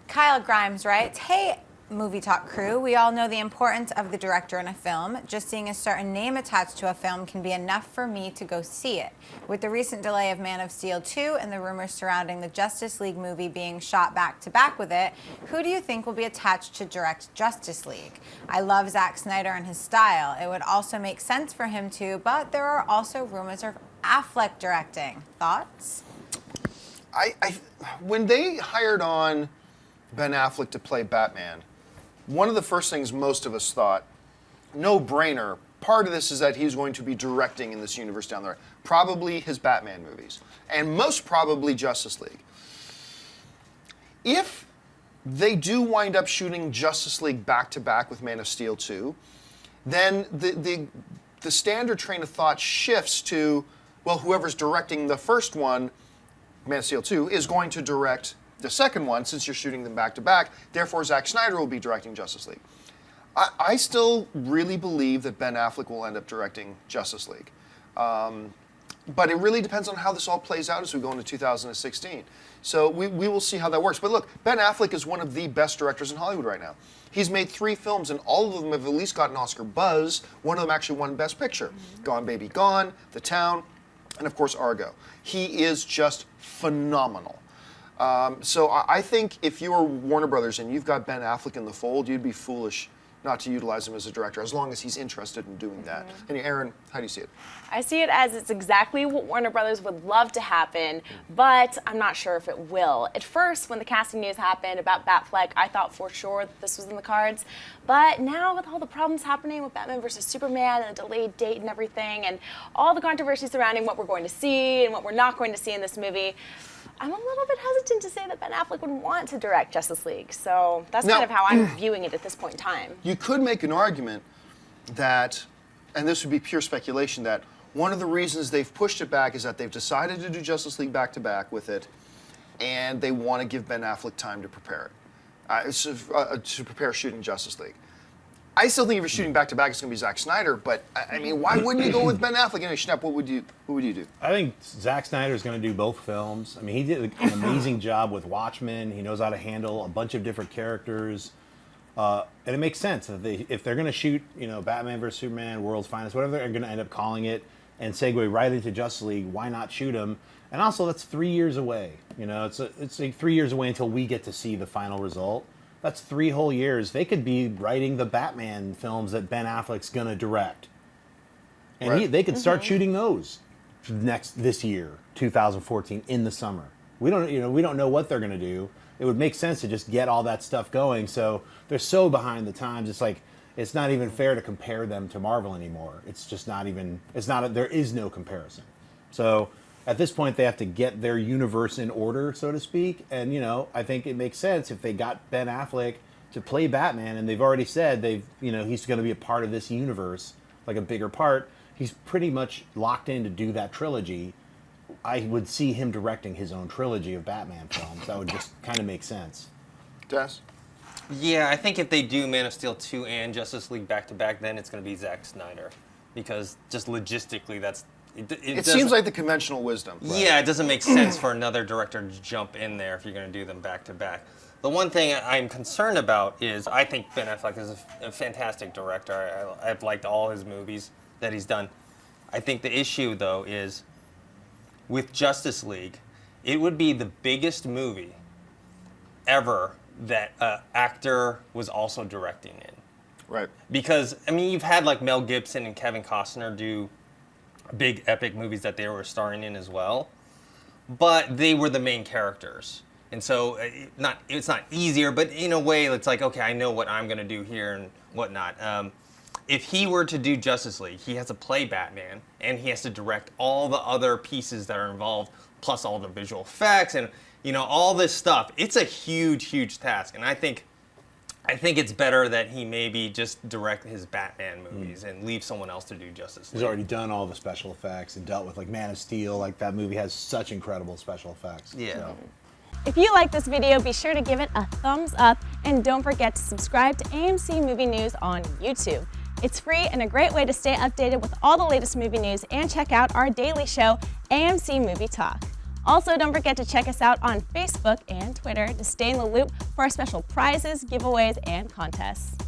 Kyle Grimes writes, "Hey, Movie Talk crew, we all know the importance of the director in a film. Just seeing a certain name attached to a film can be enough for me to go see it. With the recent delay of Man of Steel 2 and the rumors surrounding the Justice League movie being shot back to back with it, who do you think will be attached to direct Justice League? I love Zack Snyder and his style. It would also make sense for him to, but there are also rumors of Affleck directing. Thoughts?" When they hired on Ben Affleck to play Batman, one of the first things most of us thought, no brainer, part of this is that he's going to be directing in this universe down the road. Probably his Batman movies, and most probably Justice League. If they do wind up shooting Justice League back-to-back with Man of Steel 2, then the standard train of thought shifts to, well, whoever's directing the first one, Man of Steel 2, is going to direct the second one, since you're shooting them back-to-back. Therefore, Zack Snyder will be directing Justice League. I still really believe that Ben Affleck will end up directing Justice League. But it really depends on how this all plays out as we go into 2016. So we will see how that works. But look, Ben Affleck is one of the best directors in Hollywood right now. He's made 3 films, and all of them have at least gotten Oscar buzz. One of them actually won Best Picture. Gone Baby Gone, The Town, and of course Argo. He is just phenomenal. So I think if you were Warner Brothers and you've got Ben Affleck in the fold, you'd be foolish not to utilize him as a director, as long as he's interested in doing that. And Aaron, how do you see it? I see it as it's exactly what Warner Brothers would love to happen, but I'm not sure if it will. At first, when the casting news happened about Batfleck, I thought for sure that this was in the cards. But now with all the problems happening with Batman vs. Superman and the delayed date and everything, and all the controversy surrounding what we're going to see and what we're not going to see in this movie, I'm a little bit hesitant to say that Ben Affleck would want to direct Justice League. So that's kind of how I'm viewing it at this point in time. You could make an argument that, and this would be pure speculation, that one of the reasons they've pushed it back is that they've decided to do Justice League back-to-back with it, and they want to give Ben Affleck time to prepare it, to prepare shooting Justice League. I still think if you're shooting back-to-back, it's going to be Zack Snyder, but I mean, why wouldn't you go with Ben Affleck? Anyway, Schnepp, what would you do? I think Zack Snyder is going to do both films. I mean, he did an amazing job with Watchmen. He knows how to handle a bunch of different characters. And it makes sense that if they're going to shoot, Batman vs. Superman, World's Finest, whatever they're going to end up calling it, and segue right into Justice League, why not shoot him? And also, that's 3 years away. It's like 3 years away until we get to see the final result. That's 3 whole years. They could be writing the Batman films that Ben Affleck's going to direct. And they could start shooting those this year, 2014, in the summer. We don't know what they're going to do. It would make sense to just get all that stuff going. So they're so behind the times. It's like, it's not even fair to compare them to Marvel anymore. It's just not even, there is no comparison. So at this point, they have to get their universe in order, so to speak. And, I think it makes sense if they got Ben Affleck to play Batman, and they've already said he's going to be a part of this universe, like a bigger part. He's pretty much locked in to do that trilogy. I would see him directing his own trilogy of Batman films. That would just kind of make sense. Des? Yeah, I think if they do Man of Steel 2 and Justice League back-to-back, then it's going to be Zack Snyder. Because just logistically, it seems like the conventional wisdom. Right? Yeah, it doesn't make sense for another director to jump in there if you're going to do them back-to-back. The one thing I'm concerned about is I think Ben Affleck is a fantastic director. I've liked all his movies that he's done. I think the issue, though, is with Justice League, it would be the biggest movie ever that an actor was also directing in. Right. Because, you've had like Mel Gibson and Kevin Costner do big epic movies that they were starring in as well, but they were the main characters. And so it's not easier, but in a way it's like, okay, I know what I'm going to do here and whatnot. If he were to do Justice League, he has to play Batman, and he has to direct all the other pieces that are involved, plus all the visual effects and all this stuff. It's a huge, huge task, and I think it's better that he maybe just direct his Batman movies and leave someone else to do Justice League. He's already done all the special effects and dealt with like Man of Steel. Like that movie has such incredible special effects. Yeah. So. If you like this video, be sure to give it a thumbs up, and don't forget to subscribe to AMC Movie News on YouTube. It's free and a great way to stay updated with all the latest movie news and check out our daily show, AMC Movie Talk. Also, don't forget to check us out on Facebook and Twitter to stay in the loop for our special prizes, giveaways, and contests.